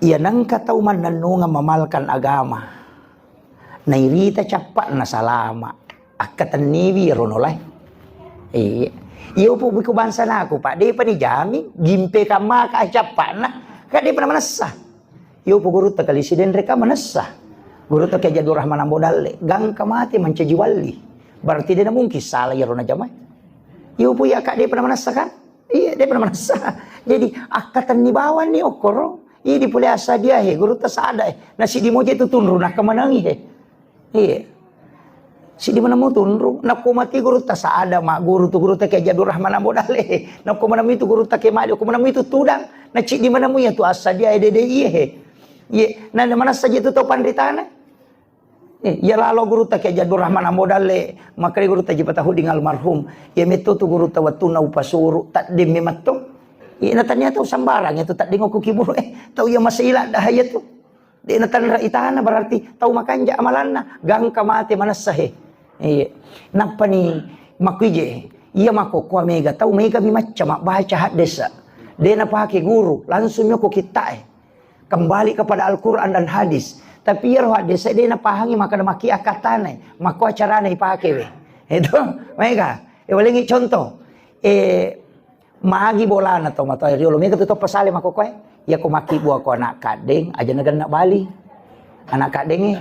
Ia nang katau man nanunga mamalkan agama. Nairita capat na salama. Akatan niwi ronolay. Iyo po biku bansa na ako pa. Di pa ni jami. Gimpe ka maka capat na. Kaya di pa naman nasa. Iyo po guru ta kalisiden reka manasa. Guru ta kaya jadurah manambodale. Gang kamati mancajiwali. Berarti dia na mungkin salah ya rona jamai. Iyo po ya kak di pa naman nasa kan. Iya dia pa naman nasa. Jadi akatan ni bawan ni okoro. Iya di puli asa dia guru ta sada nasi di moja itu tunru nak kemenangi Iya. Si di mana mau tunru, nak mati guru tak ada mak guru tu guru tak kayak jadur rahman bodale, nak mana itu guru tak kayak maju, mana itu tudang, nak cik di mana mu ya tu asa dia iya, nah mana saja itu tahu pandritana, ya lalu guru tak kayak jadur rahman bodale, maka guru tak jibat tahu dengan almarhum, ya metu tu guru tak waktu na upasuru tak demi matung, ya natanya tahu sambarang itu tak dengoku kibur, tahu ya masih ilah dah ya tu, di natan raitana berarti tahu makan ja amalanna, gang kamate mana sahe. Iya, napa ni makuije? Iya mako kwa mega tahu mega bimaca mak baca hadis. Dia nak pakai guru, langsung nyoko kita kembali kepada Al-Quran dan hadis. Tapi ya hadis dia nak pahangi maka maki akatane, mako acara ni pakai we. Itu mega. Walengi contoh. Magi bola na to mato riolo mega tu pasale mako koe. Ya ko maki buah ko anak kadeng aja nagan nak bali. Anak kadeng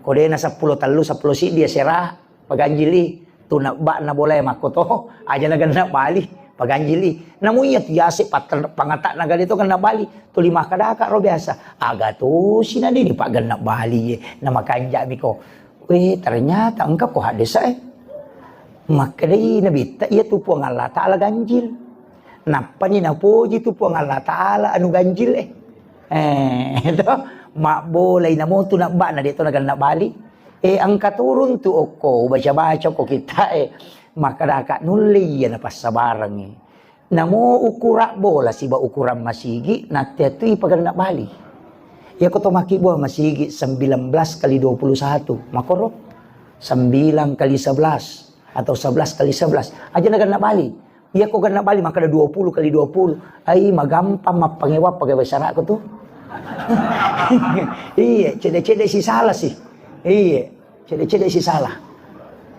kode na 10 talu 10 si dia serah paganjili tu nak bak na boleh makoto aja nagan nak bali paganjili namun ya tiase pangatak naga itu kan nak bali tu 5 kadaka ro biasa aga tu sina di pak gan nak bali nama kanja miko ternyata engkau ko hadis maka dei nabi ta ia tu puang Allah taala ganjil napa ni napuji tu puang Allah taala anu ganjil itu mak boleh namo tu nak bak na dito nagan nak bali angka turun tu oko baca-baca ko kita maka dak nuli ya napas sabarang namo ukurak bola siba ukuran masigi nate tu ipagan nak bali ya ko to maki buah masigi 19 kali 21 makoro 9 kali 11 atau 11 kali 11 aja nagan nak bali ya ko gan nak bali maka ada 20 kali 20 ai magampang mapangewa pagawe syarak ko tu iya cede-cede si salah sih iya cede-cede si salah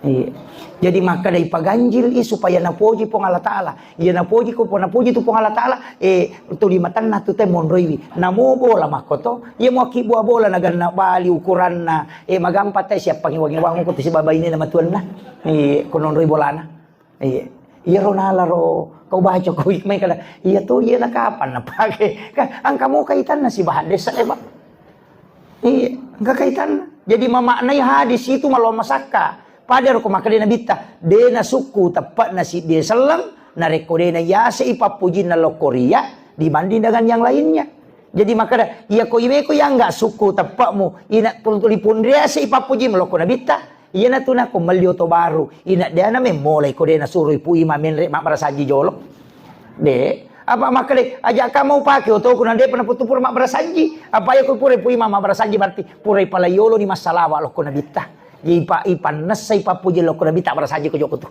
iya jadi maka dari paganjil supaya napoji pong Allah Ta'ala iya napoji ko po napoji tu pong Allah Ta'ala tu limatan na tu te monroiwi namo bola makoto iya mo kibuah bola nagan na bali ukuran na magampa te siap pangiwang-iwang ko si babay ni na matuan na kononroi bola na iya ronala ro kau baca kau ikmay kada iya tu iya na kapan na pake ang kamu kaitan na si bahades ba iya enggak kaitan na jadi memaknai hadis itu malah masaka pada ko makade na bita de na suku tepat na si dia selang na rekode na yase ipapujin na lokoria dibanding dengan yang lainnya jadi maka iya ko ibe ko yang enggak suku tepatmu ina tulipun dia se ipapujin loko na bita iya na tuna ko malioto baru ina dia na memolai ko de na suruh pu ima menre mak barasaji jolo de apa makale aja kamu pakai atau kuna de pernah putu pura mak barasaji apa ya ko pura pu ima mak barasaji berarti pura pala yolo ni masalah wa loko na bita ipa ipan nasai papuji loko na bita barasaji ko joko tu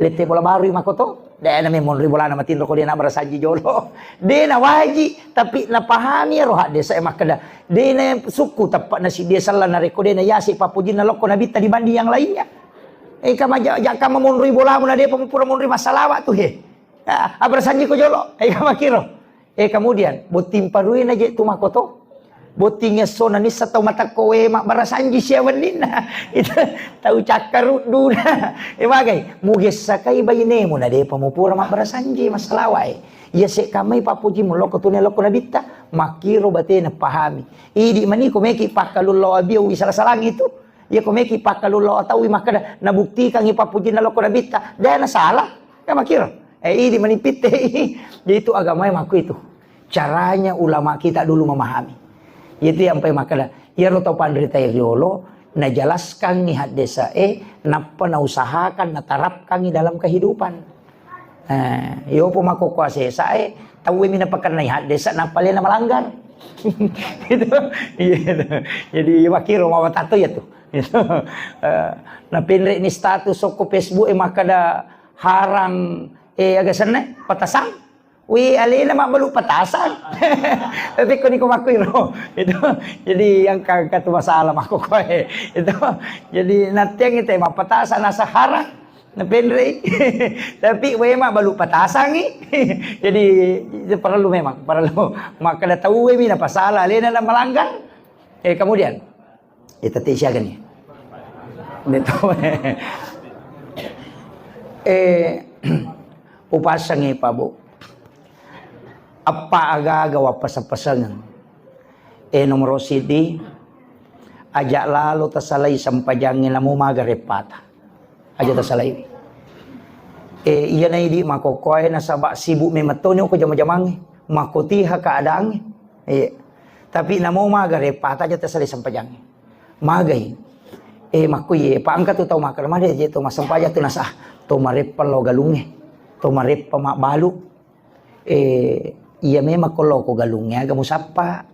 lete bola baru makoto de na memon ribola na matin ko de na barasaji jolo de na waji tapi na pahami roh desa makada de na suku tepat na si dia salah na rekode na yasi papuji na loko na bita dibanding yang lainnya kama jaka memon ribola mun de pamupura mon ri masalah wa tu barasaji ko jolo kama kiro kemudian botim paruin aja tu makoto botingnya sona ni satau mata kowe mak barasanji siawan nina itu tahu cakar duna bagai muges sakai bayine mo na de pamupura mak barasanji masalah wae ya se kamai papuji mo loko tune loko na bita makiro bate na pahami idi mani ko meki pakalullo abiu salah-salang itu ya ko meki pakalullo atau maka na buktikan ipapuji na loko na bita dan salah ka makiro idi mani pite jadi itu agama maku itu caranya ulama kita dulu memahami itu yang sampai makanya ya roto pandrita yolo na jelaskan ni hadesa napa na usahakan na terapkan ni dalam kehidupan yo po mako kuasa tahu mina pakan na hadesa napa le na melanggar gitu jadi wakiro mawa tato ya tuh na pinre ni status ko Facebook makada harang agak sana patasang alina mak balu patasan. Tapi ko ni ko makuiro. Itu jadi yang kagak masalah mako ko itu. Jadi natyang ite mapatasan nasa harang na penre. Tapi we mak balu patasan Jadi perlu memang perlu maka tahu we na pasala alina na melanggar. Kemudian itu tisya kan ya. Dito. Upasang pa bu. Apa agagawa pasapasangan. Nomor sidi ajak lalu tasalay sampajangin na mo magarepata. Aja tasalay. Iya na hindi makokoy na sabak sibu may matonyo ko jamang-jamang. Makutiha kaadang. Tapi na mo magarepata aja tasalay sampajangin. Magay. Makuye paangkat tu tau makar made je tu masampaja tu nasa to marepal lo galunge. To marepa mak balu. Iya memang kalau ko galungnya agak musapa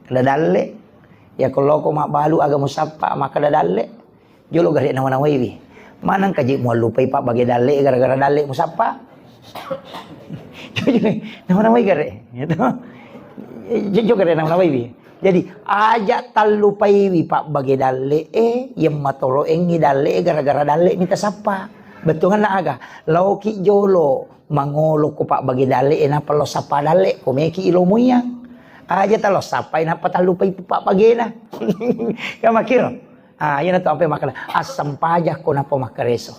kada dalle ya kalau ko mak balu agak musapa maka kada dalle jolo gare nawana wewi manang kaji mo lupai pak bagi dalle gara-gara dalle musapa nawana wewi gare itu jojo gare nawana wewi jadi ajak talupai wi pak bagi dalle yang matoro engi dalle gara-gara dalle minta sapa betul kan aga lauki jolo mangolo ko pak bagi dale na palo sapa dale ko meki ilo muyang aja talo sapai na patalupay pak bagi na ka makiro yan na to ampe makala asam pajak ko na po makareso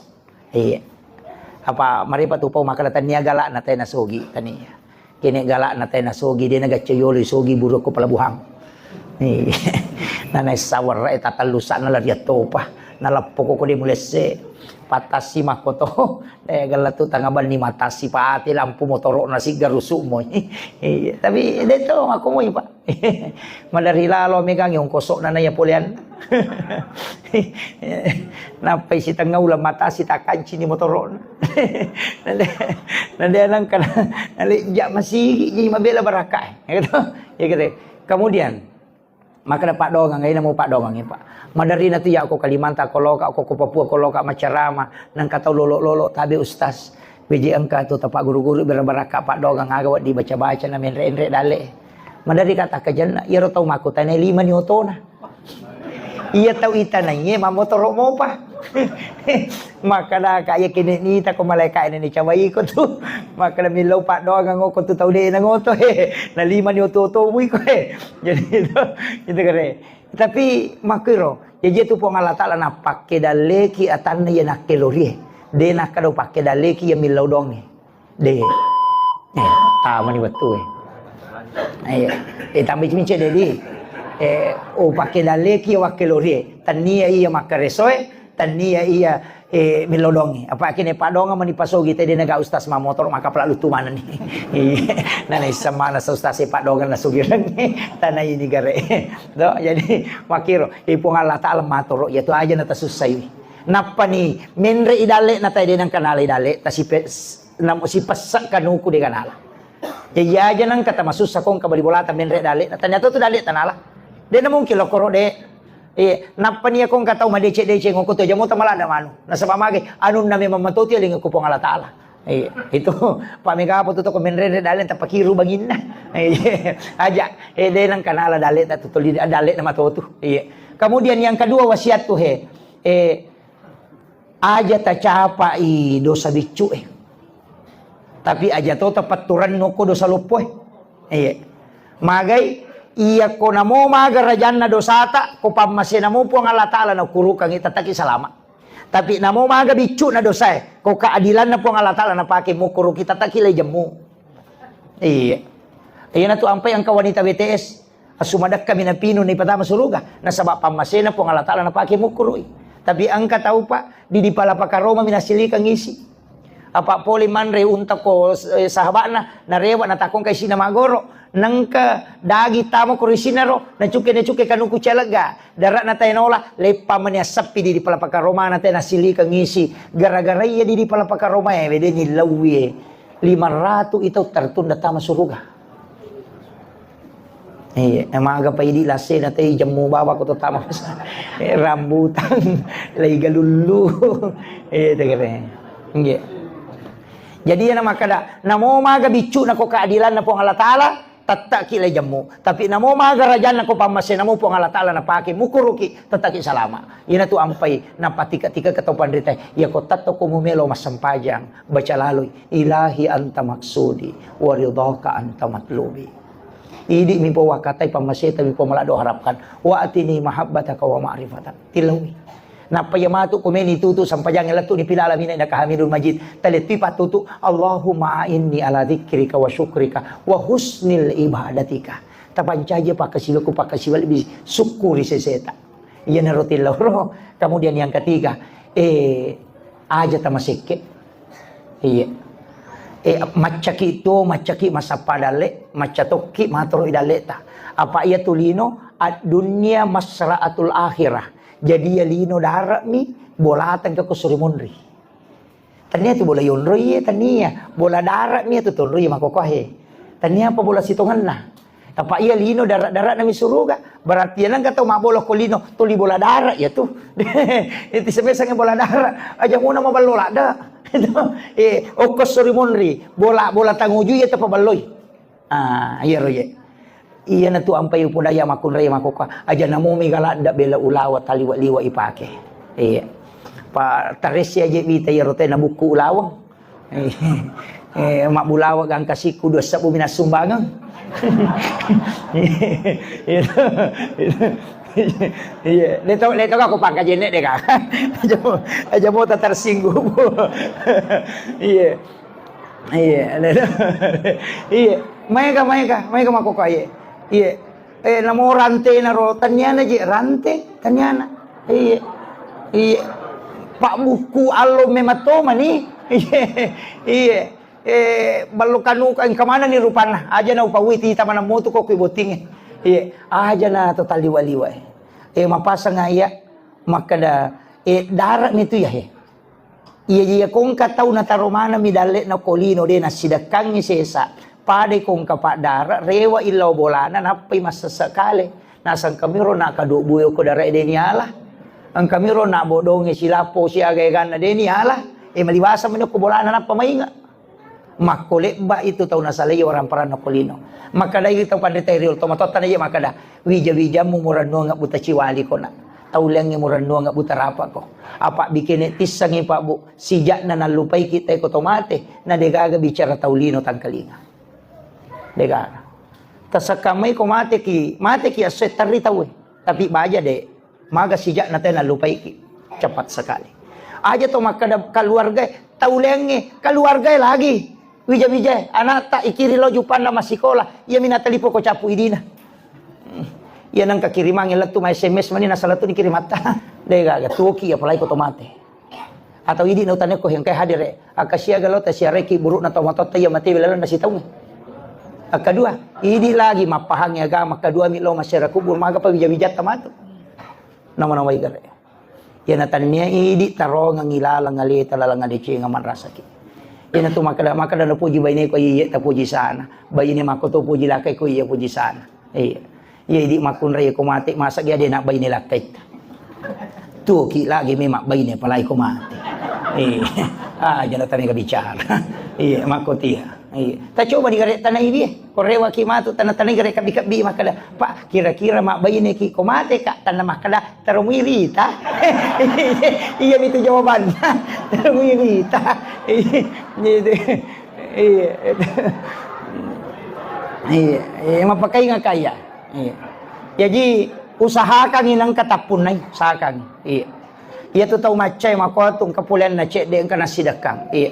apa maripa tu po makala tania gala na tay nasugi tania kini gala na tay nasugi di nagachayolo sugi buruk ko palabuhang nanay sawar tatalusan na lariat to pa nalapo ko di mulese patasi makoto daya galatu tangaban ni matasi paati lampu motoro na si garusu mo tapi dito ako mo pa madari lalo megang yung kosok na naya pulian napay si tangaw la matasi takanchi ni motoro nandiyan lang ka naligya masigi jadi mabela baraka gitu kemudian maka dapat dongang ngayon mo pa dongang pa madari na tiya ako Kalimantan koloka ako ko Papua koloka macarama nang kataw lolo tabi ustas beji angka to tapak guru-guru berbaraka pak dogang agaw di baca-baca na menre dale madari kata kajan iya ro taw makutan 5 ni otona iya taw ita na iye mamotoro mo pa maka na kaya kinita ko malay ni cawai ko tu maka na milaw pak dogang ko tu taw de na ngoto na 5 ni oto wi ko jadi itu kare tapi makiro jadi tu pong Allah Taala na pakai daleki atan ya nak kelori de nak kado pakai daleki ya milau dong ni de tama ni betul tambi mince dedi pakai daleki wa kelori tania iya makaresoe tania iya milodongi apa kini padonga mani pasogi tadi naga ustaz mamotor maka pelalu tumanan ni nanai sama na ustaz padonga na sugiran tanah ini gare do jadi makiro ipong Allah Taala matoro ya tu aja nata susai napa ni menre idale nata de nang kanal idale ta si pasak kanuku de kanala ya aja nang kata masusa kong kabali bolata menre dale ternyata tu dale tanala de na mungkin lokoro de napa niya kong kataw madece-dece ngoko to jamo tamala da manu nasa pamagi anun na may mamatuti aling ko pong Allah Taala ito pamigapo to ko menre dalen tapakiru bangin na aja de nang kanala dale tatutuli dale na matutu kemudian yang kedua wasiat tuh aja ta capa dosa bicu tapi aja to tepat turan noko dosa lupo magai iya ko na mo magarajan na dosata ko pamase na mo po ang Allah Taala na kurukang itataki salama tapi na mo magabicu na dosa ko kaadilan na po ang Allah Taala na pake mo kuruk itataki lay jamu iya na to ampay ang kawanita BTS asumadak kami na pino ni patama suluga na sabak pamase na po ang Allah Taala na pake mo kurui tapi ang katau pa di pala pakaroma minasilikang isi apa poli manre unta ko sahabat na rewa na takong kay sinamagoro nangka dagi tamo ko risinaro na cuke kanuku calaga darat na tayo nola lepa man ya sapi di palapaka Roma na tayo nasili kang ngisi gara-gara iya di palapaka Roma bede ni lawi 500 ito tertunda tama suruga emaga pa idi lase na tayo jamu bawa ko to tama rambutan lay galulu tagare Jadi nama kada namo maga bicu na ko keadilan na po Allah Taala tatak ki jamu. Tapi namo maga rajan na ko pamase namo po Allah Taala na pake mukuruki tataki salama. Ina tu ampai na patika-tika ketopan rita ya ko tatto ko mumelo masampajang baca lalu ilahi anta maksudi wa ridhaka anta matlubi. Idi mi po wakatai pamase tabi po malado harapkan wa atini mahabbataka wa ma'rifatan. Tilawi. Na payamatu kumeni tutu sampajang elatu ni pila alamin na kahamidul majid talit pipa tutu Allahumma inni ala dzikrika wa syukrika wa husnil ibadatika tapancaja pakasilaku pakasiwal bi syukuri seseta iya narotil loro. Kemudian yang ketiga aja tamaseke iya macaki masa padale macatoki matro idaleta apa ia tulino ad dunia masraatul akhirah. Jadi ya lino darat mi bola tangka ko surimonri. Tania tu bola yonri ya tania bola darat mi tu tonri makokohe. Tania apa bola sitongan na. Apa iya lino darat na mi suruga. Berarti nang kata ma bola ko lino tuli bola darat ya tu. Itu sebesarnya bola darat. Aja muna mabalola da. Oko surimonri bola tanguju ya tu pabaloy. Iya roye. Iya na tu ampai upudaya makun raya makoka aja namo migala da bela ulawa taliwa liwa ipake. Iya. Pa taresi aja bita ya rote na buku ulawang. Mak bulawa gang kasiku dosa bumi nasumbangang. Iya, leto aku pakai jenek deh kak. Aja mau tersinggung. Iya. Iya. Iya. Mereka makoka iya. Iya, namo rante naro tanyana je rante tanyana. Iya, pak buku alo mematoma nih. Iya, balukanu kan kemana nih rupana? Aja na upawiti taman motu kok iboting. Iya, aja na total liwa-liwa. Mapasang iya makada darat nih tu ya. Iya kong katau na taromana midale na kolino de na sidakang ni sesa. Pade kong kapak darat rewa ilaw bolana napay masasakali nasang kamiro na kadubuyo ko dara edeni ala ang kamiro na bodongi sila po si agayagan na deni ala maliwasa man ko bolana na pamainga makulit ba ito taw nasalay orang parang nakulino makada ito pandetay real tomatota na iya makada wija mo murano nga buta chiwali ko na taulang nga murano nga buta rapa ko apa bikin tisang ipa bu sijak na nalupay kita ko tomate na degaga bicara taulino tangkalinga dega tasakamay ko mate ki aset tari tawe tapi baja de maga sijak natin na lupay ki cepat sekali aja to makada keluarga taulenge keluarga lagi wija anak tak ikiri lo jupan na masikola iya minatalipo ko capu idina iya nang kakiriman tu may SMS mani nasa latu dikirim mata dega tuki apalai ko tomate atau idi na utane ko yang kay hadire akasia galota siya reki buruk na tomatot iya mati bilalo na sitaw kedua, ini lagi mapahangi agama. Kedua, milo masyarakat kubur maga pa bijat tamato. Nama-nama igare. Ya natanya ini tarong ang ilalang ngalita lalang ngadici ngaman rasaki. Ya natu makada na puji bayne ko iya ta puji sana. Bayne mako to puji lakay ko iya puji sana. Iya. Iya di makun ray ko mati masak ya de na bayne lakay. Tu ki lagi memak bayne palay ko mati. Iya. Jangan tanya bicara. Iya mako tia. Iya. Ta coba digare tanah ibi korewa ki matu tanah gare kabi makada pak kira-kira mak bayi ne ki komate kak tanah makada terumiri ta iya itu jawabannya terumiri ta iya mapakai nga kaya iya jadi usahakan inang katapunay usahakan iya tu tahu macay makotung kapulan na cek de kana sidakang iya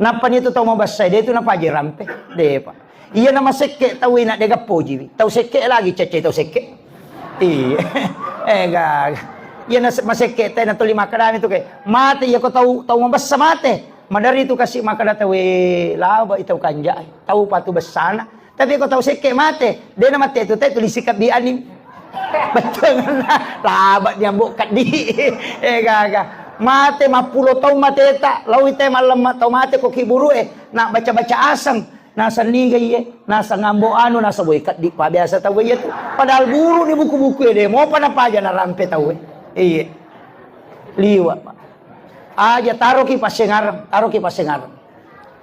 napa nito tahu mabasa dia itu napa aja rampe deh pak iya nama seke tahu nak dega poji tahu seke lagi cece tahu seke iya gag iya nas maseke teh na tuli makadan itu kayak mate ya ko tahu mabasa mate madari itu kasih makada tahu laba itu kanja tahu patu besana tapi ko tahu seke mate dia nama teh itu teh tulis sikap bianim betul na laba dia bukat di gag mate mapulo tau mate ta lawi te malam tau mate ko kiburu nak baca asam nasa nigay nasa ngambo nasa boykat di pa biasa tau ya padahal buru di buku-buku deh mau pada paja na rampe tau iya liwa aja taruh ki pasengaram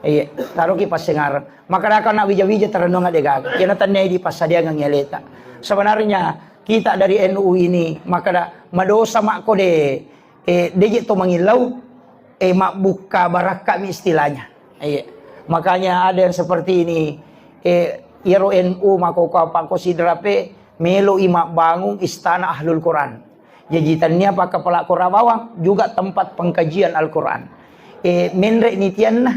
Iya, taruh ki pas sengar. Maka akan nak wija-wija terenung ade gaga. Kena tanai di pas dia ngeleta. Sebenarnya kita dari NU ini maka da madosa mak ko de deje to mangilau mak buka baraka mi istilahnya. Iya. Makanya ada yang seperti ini iro NU mako ko apa konsidrape melo imak bangun istana ahlul Quran. Jajitannya apa kepala Korawawang juga tempat pengkajian Al-Quran. Menrek nitian nah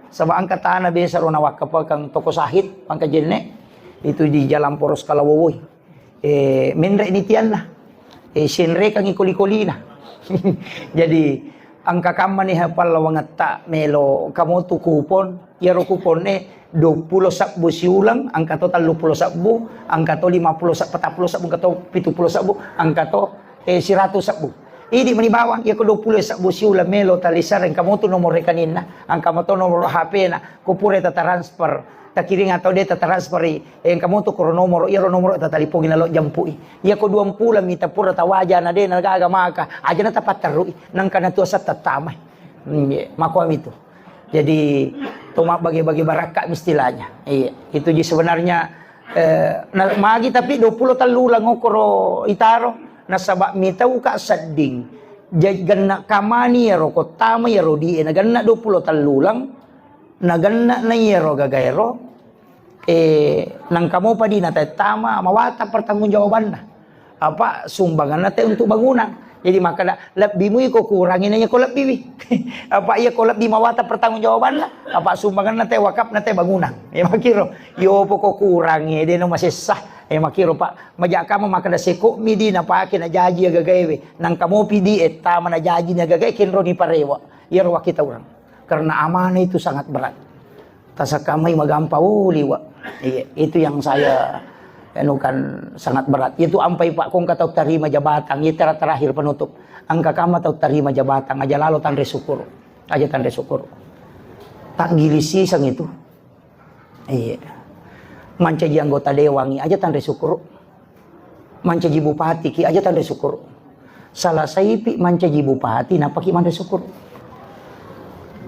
sama angkat tanah biasa rona wakapa kang toko sahid pangkajian itu di jalan poros Kalawowoy. Menrek nitian nah senre kang ikoli-koli nah. Jadi angka kaman nih hafal lawangat tak melo kamu tu kupon yaro kupon 20 sabbu siulang angka total 20 sabbu angka to 50 sabbu 40 sabbu angka to 70 sabbu angka to 100 sabbu ini menibawang ya ko 20 sabbu siulang melo talisar ang kamu tu nomor kanina ang kamu to nomor HP na kupure ta transfer takiring atau dia transfer ang kamu tu ko nomor iro nomor ta talipong ginalo jampu ya ko 20 mita pura tawaja na de nagaga maka aja na tapat taru nang kana tu sa tatamay makuam itu. Jadi tomak bagi-bagi barakah istilahnya. Iya, itu di sebenarnya magi tapi 20 talulang ngokoro itaro nasabak mitau ka sadding. Ganna kamani yaro ko tama yaro di naganna 20 talulang naganna na yaro gagairo nang kamu pa di na tama mawata pertanggungjawaban na. Apa sumbangan nate untuk bangunan. Jadi maka lebih mu ko kurangin aja ko lebih. Apa iya ko lebih mawata pertanggungjawaban lah. Apa sumbangan nate wakaf nate bangunan. Ya makiro yo po ko kurangi de no masih sah. Makiro pak majaka mo maka da seko midi na pake na jaji gagaywe nang kamu pidi tama na jaji na gagay kinro ni parewa. Iro wa kita orang. Karena amanah itu sangat berat. Tasa kamay magampaw liwa. Iya, itu yang saya kan sangat berat. Itu ampai pak kong katau terima jabatan. Itu terakhir penutup. Angka kama tau terima jabatan. Aja lalu tanda syukur. Aja tanda syukur. Tak gilisi sang itu. Iya. Mancaji anggota dewangi. Aja tanda syukur. Mancaji bupati ki. Aja tanda syukur. Salah saipi mancaji bupati. Napaki manda syukur.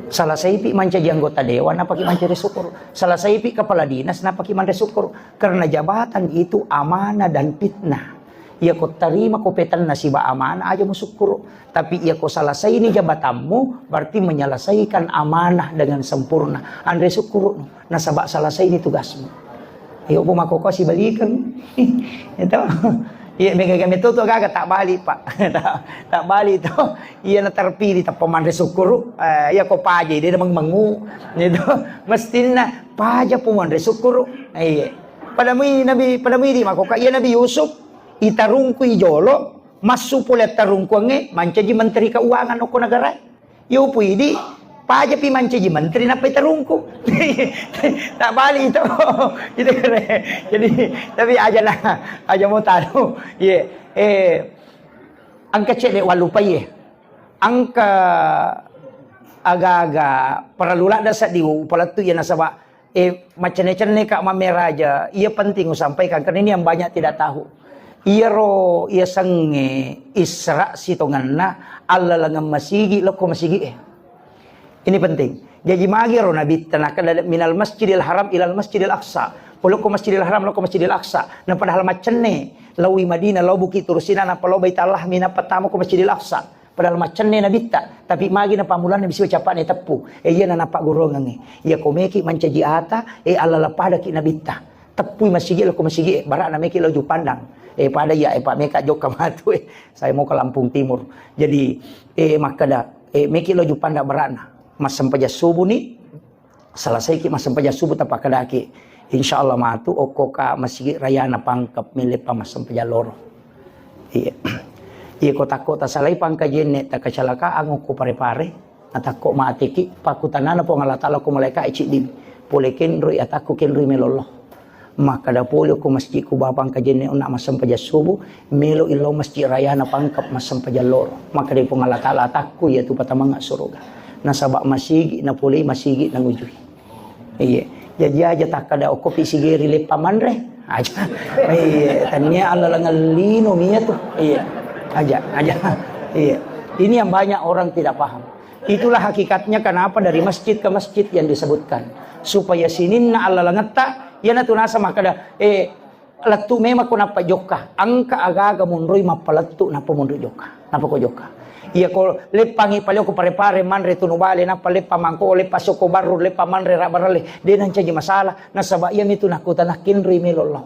Salah saipi mancaji anggota dewan, napaki mancaji syukur. Salah saipi kepala dinas, napaki manda syukur. Karena jabatan itu amanah dan fitnah. Ia kau terima kopetan nasiba amanah aja mau syukur. Tapi ia kau selesai ini jabatanmu, berarti menyelesaikan amanah dengan sempurna. Andre syukur, nasabak selesai ini tugasmu. Iyo po makokos ibalikan. Ito. Iya, megagami itu agak tak balik pak, tak balik itu. Iya na terpilih tak pemandai syukur. Iya kok paja dia memang mengu, itu mestinya paja pemandai syukur. Iya, pada mui di makoka iya Nabi Yusuf itarungku ijolo masuk pula tarungku nge mancaji menteri keuangan oko negara. Yo pui di paja pi mancaji menteri napa itarungku. Tak balik itu. Gitu kan. Jadi tapi aja lah, aja mau tahu. Ye, angka cek dek walupa ye. Angka agak-agak peralula dasar diu pala tu ya nasaba macam-macam kak mameraja. Ia penting sampaikan karena ini yang banyak tidak tahu. Ia sange isra sitonganna Allah langam masigi loko masigi Ini penting. Jadi magiro nabi tanaka minal masjidil haram ilal masjidil aqsa. Loko masjidil haram loko masjidil aqsa. Na padahal macenne lawi Madinah law buki turusina na palo baitallah mina patamu ko masjidil aqsa. Padahal macenne nabi ta tapi magi na pamulan nabi siwa capak ne tepu. Iya na napak gorongange. Iya komeki mancaji ata ala pada ki nabi ta. Tepu masjid loko masjid barak na meki loju pandang. Pada ya pak meka jok kamatu saya mau ke Lampung Timur. Jadi makada meki loju pandang barakna. Mas sampaja subuh ni selesai ki mas sampaja subuh tapak kadaki insyaallah matu okoka masjid raya na pangkap milik pa mas sampaja loro iya iya kota-kota salai pangkajen ne ta kacalaka ang ko pare-pare atako maatiki pakutanana po ngalatala ko malaika icidib polekin roi atako ken roi melollo maka da polio ko masjid ko bapang kajen ne una mas sampaja subuh melo ilo masjid raya na pangkap mas sampaja loro maka di po ngalatala atako ya tu patamanga surga nasabak masigi na pulay masigi nang ujui. Iya, jadi aja tak kada okopi sigeri le pamanre aja. Iya, tanya Allah langalino miya tuh. Iya, aja. Iya. Ini yang banyak orang tidak paham. Itulah hakikatnya kenapa dari masjid ke masjid yang disebutkan. Supaya sininna ala langata, yana tunasa makada latu memang ko napa joka. Angka agaga munroy mapalatu napa munroy joka. Napa ko joka. Iya ko lepangi palio ko pare-pare manre tunubale napa lepa mangko lepa soko baru lepa manre rabarale. Denan caji masalah nasaba iya itu nakutan kinri melolong.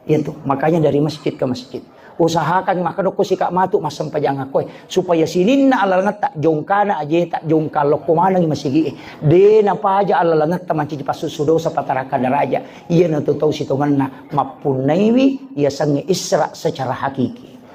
Itu makanya dari masjid ke masjid. Usahakan makano ko si matu masampajang ako supaya sininna alalangat tak jongkana aja tak jongkalok kumana ng masigi de na pa aja alalangat tamanci pasusudo sa pataraka daraja iya natutaw si tungan na mapunaywi iya sang isra secara hakiki.